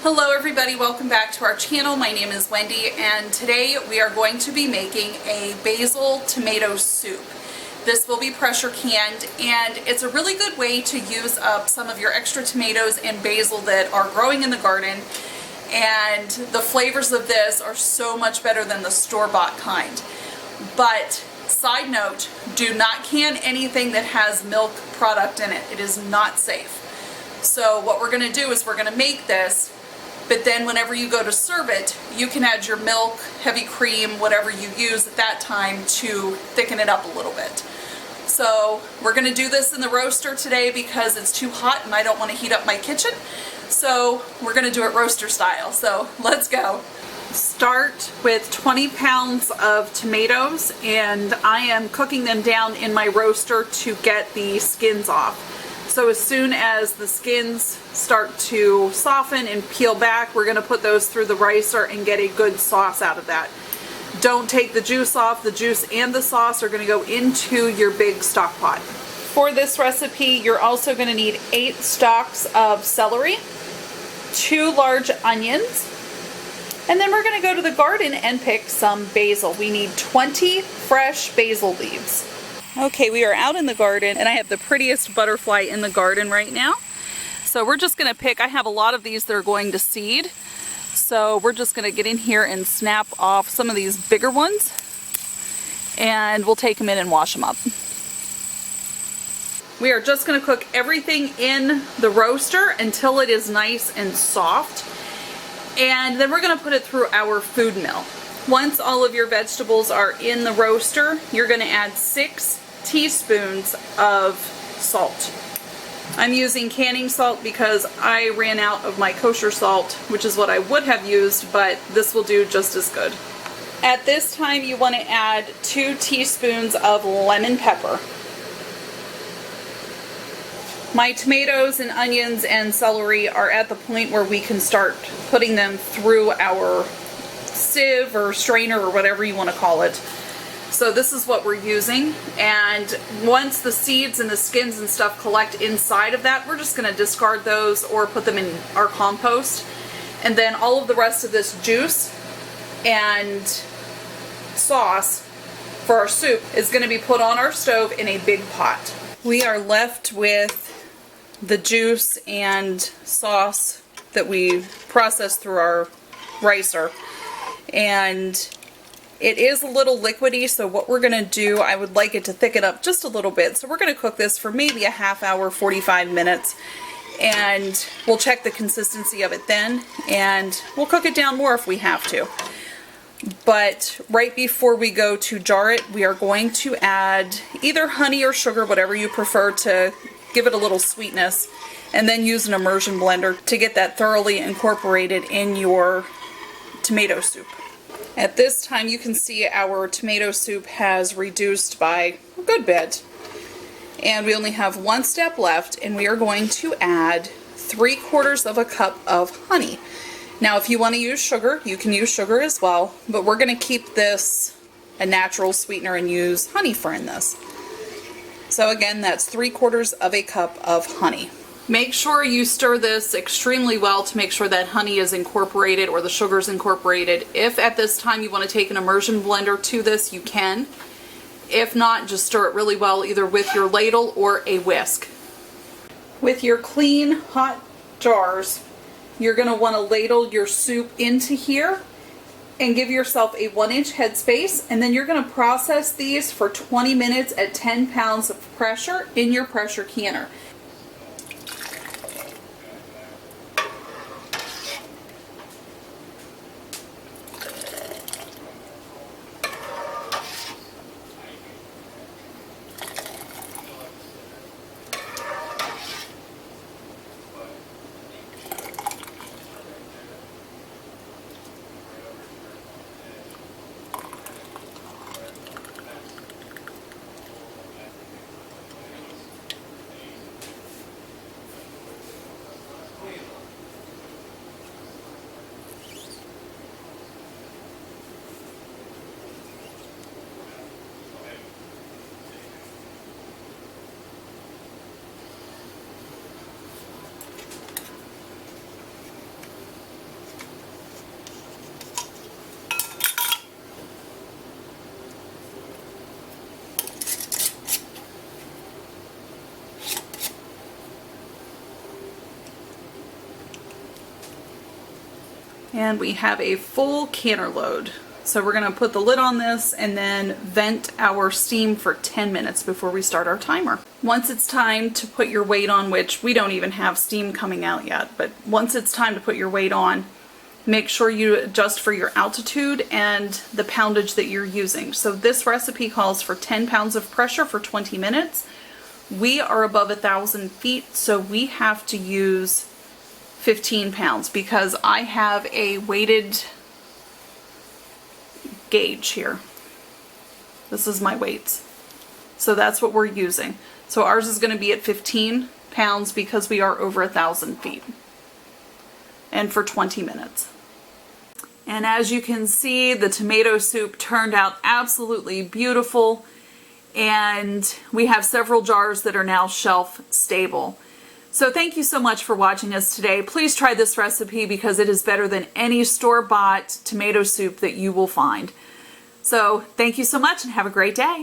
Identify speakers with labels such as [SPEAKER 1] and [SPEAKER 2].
[SPEAKER 1] Hello everybody, welcome back to our channel. My name is Wendy and today we are going to be making a basil tomato soup. This will be pressure canned and it's a really good way to use up some of your extra tomatoes and basil that are growing in the garden, and the flavors of this are so much better than the store-bought kind. But side note, do not can anything that has milk product in it. It is not safe. So what we're going to do is we're going to make this, but then whenever you go to serve it, you can add your milk, heavy cream, whatever you use at that time to thicken it up a little bit. So we're going to do this in the roaster today because it's too hot and I don't want to heat up my kitchen. So we're going to do it roaster style. So let's go. Start with 20 pounds of tomatoes and I am cooking them down in my roaster to get the skins off. So as soon as the skins start to soften and peel back, we're going to put those through the ricer and get a good sauce out of that. Don't take the juice off. The juice and the sauce are going to go into your big stock pot. For this recipe, you're also going to need 8 stalks of celery, 2 large onions, and then we're going to go to the garden and pick some basil. We need 20 fresh basil leaves. Okay, we are out in the garden and I have the prettiest butterfly in the garden right now. So we're just going to pick, I have a lot of these that are going to seed. So we're just going to get in here and snap off some of these bigger ones and we'll take them in and wash them up. We are just going to cook everything in the roaster until it is nice and soft. And then we're going to put it through our food mill. Once all of your vegetables are in the roaster, you're going to add 6 teaspoons of salt. I'm using canning salt because I ran out of my kosher salt, which is what I would have used, but this will do just as good. At this time, you want to add 2 teaspoons of lemon pepper. My tomatoes and onions and celery are at the point where we can start putting them through our sieve or strainer or whatever you want to call it. So this is what we're using, and once the seeds and the skins and stuff collect inside of that, we're just going to discard those or put them in our compost. And then all of the rest of this juice and sauce for our soup is going to be put on our stove in a big pot. We are left with the juice and sauce that we processed through our ricer, and it is a little liquidy, so what we're going to do, I would like it to thicken up just a little bit. So we're going to cook this for maybe a half hour, 45 minutes, and we'll check the consistency of it then, and we'll cook it down more if we have to. But right before we go to jar it, we are going to add either honey or sugar, whatever you prefer, to give it a little sweetness, and then use an immersion blender to get that thoroughly incorporated in your tomato soup. At this time, you can see our tomato soup has reduced by a good bit, and we only have 1 step left, and we are going to add 3/4 of a cup of honey. Now if you want to use sugar, you can use sugar as well, but we're going to keep this a natural sweetener and use honey for in this. So again, that's 3/4 of a cup of honey. Make sure you stir this extremely well to make sure that honey is incorporated or the sugar is incorporated. If at this time you want to take an immersion blender to this, you can. If not, just stir it really well either with your ladle or a whisk. With your clean hot jars, you're going to want to ladle your soup into here and give yourself a 1-inch headspace, and then you're going to process these for 20 minutes at 10 pounds of pressure in your pressure canner. And we have a full canner load. So we're gonna put the lid on this and then vent our steam for 10 minutes before we start our timer. Once it's time to put your weight on, which we don't even have steam coming out yet, but once it's time to put your weight on, make sure you adjust for your altitude and the poundage that you're using. So this recipe calls for 10 pounds of pressure for 20 minutes. We are above 1,000 feet, so we have to use 15 pounds because I have a weighted gauge here. This is my weights. So that's what we're using. So ours is going to be at 15 pounds because we are over 1,000 feet. And for 20 minutes. And as you can see, the tomato soup turned out absolutely beautiful. And we have several jars that are now shelf stable. So thank you so much for watching us today. Please try this recipe because it is better than any store-bought tomato soup that you will find. So thank you so much and have a great day.